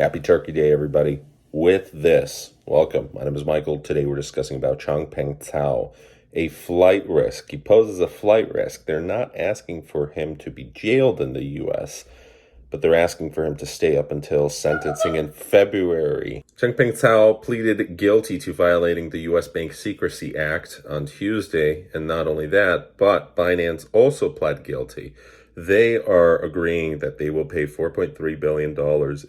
Happy Turkey Day, everybody. With this, welcome. My name is Michael. Today we're discussing about Changpeng Zhao, a flight risk. He poses a flight risk. They're not asking for him to be jailed in the U.S., but they're asking for him to stay up until sentencing in February. Changpeng Zhao pleaded guilty to violating the U.S. Bank Secrecy Act on Tuesday, and not only that, but Binance also pled guilty. They are agreeing that they will pay $4.3 billion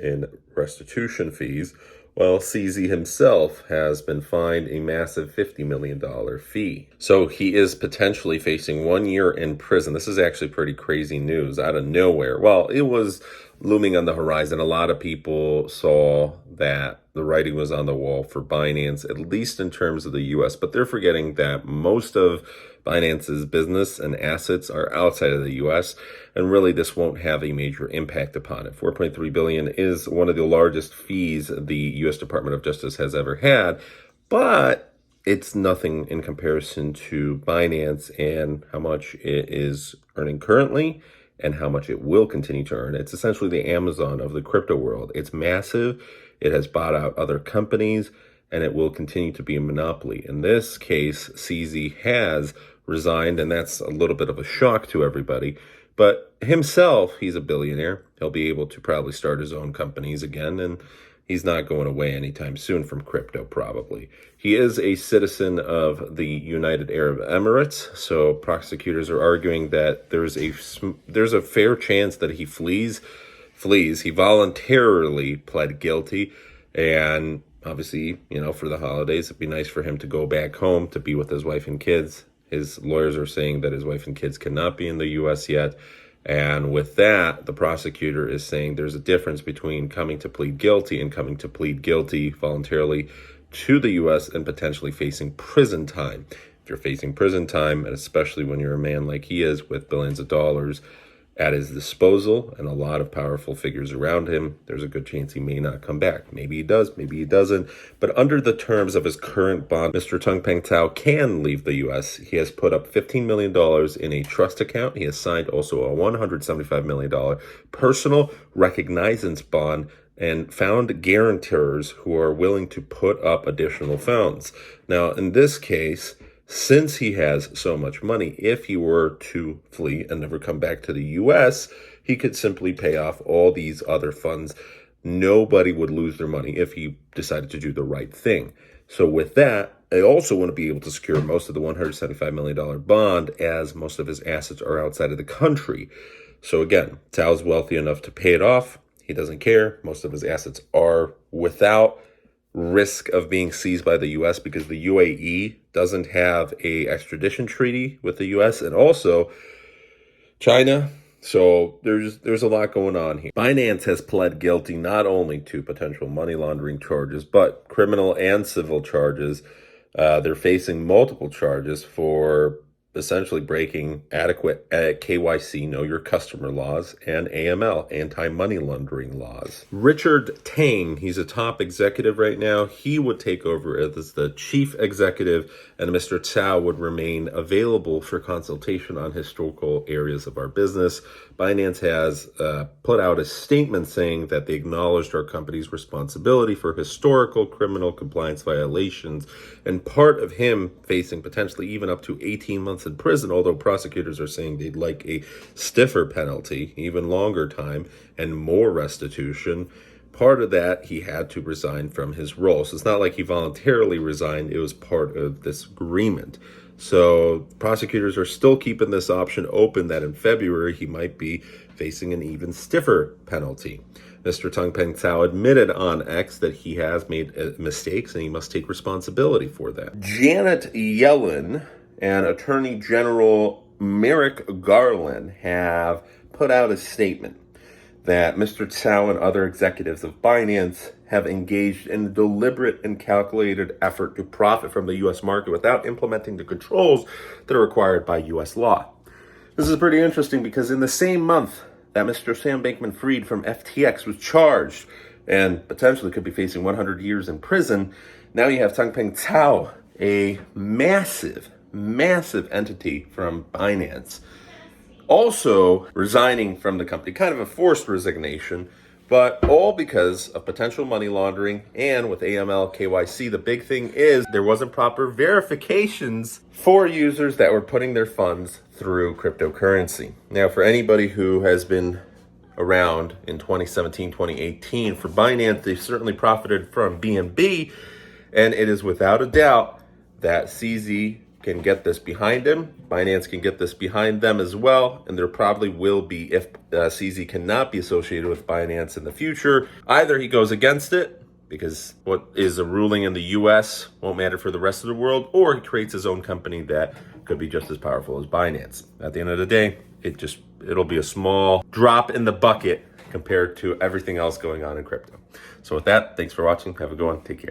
in restitution fees, while CZ himself has been fined a massive $50 million fee. So he is potentially facing 1 year in prison. This is actually pretty crazy news out of nowhere. Well, it was looming on the horizon. A lot of people saw that the writing was on the wall for Binance, at least in terms of the US, but they're forgetting that most of Binance's business and assets are outside of the US, and really this won't have a major impact upon it. $4.3 billion is one of the largest fees the US Department of Justice has ever had, but it's nothing in comparison to Binance and how much it is earning currently and how much it will continue to earn. It's essentially the Amazon of the crypto world. It's massive. It has bought out other companies, and it will continue to be a monopoly. In this case, CZ has resigned, and that's a little bit of a shock to everybody. But himself, he's a billionaire. He'll be able to probably start his own companies again, and he's not going away anytime soon from crypto, probably. He is a citizen of the United Arab Emirates, so prosecutors are arguing that there's a fair chance that he flees. He voluntarily pled guilty, and obviously, for the holidays, it'd be nice for him to go back home to be with his wife and kids. His lawyers are saying that his wife and kids cannot be in the U.S. yet. And with that, the prosecutor is saying there's a difference between coming to plead guilty and coming to plead guilty voluntarily to the U.S. and potentially facing prison time. If you're facing prison time, and especially when you're a man like he is with billions of dollars at his disposal and a lot of powerful figures around him, there's a good chance he may not come back. Maybe he does, maybe he doesn't. But under the terms of his current bond, Mr. Changpeng Zhao can leave the U.S. He has put up $15 million in a trust account. He has signed also a $175 million personal recognizance bond and found guarantors who are willing to put up additional funds. Now, in this case, since he has so much money, if he were to flee and never come back to the U.S., he could simply pay off all these other funds. Nobody would lose their money if he decided to do the right thing. So with that, I also want to be able to secure most of the $175 million bond, as most of his assets are outside of the country. So again, Zhao's wealthy enough to pay it off. He doesn't care. Most of his assets are without risk of being seized by the U.S. because the UAE doesn't have a extradition treaty with the U.S. and also China. So there's a lot going on here. Binance has pled guilty not only to potential money laundering charges, but criminal and civil charges. They're facing multiple charges for essentially breaking adequate KYC, know your customer laws, and AML, anti-money laundering laws. Richard Tang, he's a top executive right now. He would take over as the chief executive, and Mr. Zhao would remain available for consultation on historical areas of our business. Binance has put out a statement saying that they acknowledged our company's responsibility for historical criminal compliance violations, and part of him facing potentially even up to 18 months in prison, although prosecutors are saying they'd like a stiffer penalty, even longer time, and more restitution. Part of that, he had to resign from his role. So it's not like he voluntarily resigned. It was part of this agreement. So prosecutors are still keeping this option open that in February he might be facing an even stiffer penalty. Mr. Changpeng Zhao admitted on X that he has made mistakes and he must take responsibility for that. Janet Yellen and Attorney General Merrick Garland have put out a statement that Mr. Zhao and other executives of Binance have engaged in a deliberate and calculated effort to profit from the U.S. market without implementing the controls that are required by U.S. law. This is pretty interesting because in the same month that Mr. Sam Bankman-Fried from FTX was charged and potentially could be facing 100 years in prison, now you have Changpeng Zhao, a massive entity from Binance, also resigning from the company, kind of a forced resignation, But all because of potential money laundering, and with AML KYC, the big thing is there wasn't proper verifications for users that were putting their funds through cryptocurrency. Now, for anybody who has been around in 2017, 2018, for Binance, they certainly profited from BNB, and it is without a doubt that CZ can get this behind him. Binance can get this behind them as well. And there probably will be, if CZ cannot be associated with Binance in the future, either he goes against it, because what is a ruling in the US won't matter for the rest of the world, or he creates his own company that could be just as powerful as Binance. At the end of the day, it'll be a small drop in the bucket compared to everything else going on in crypto. So with that, thanks for watching. Have a good one. Take care.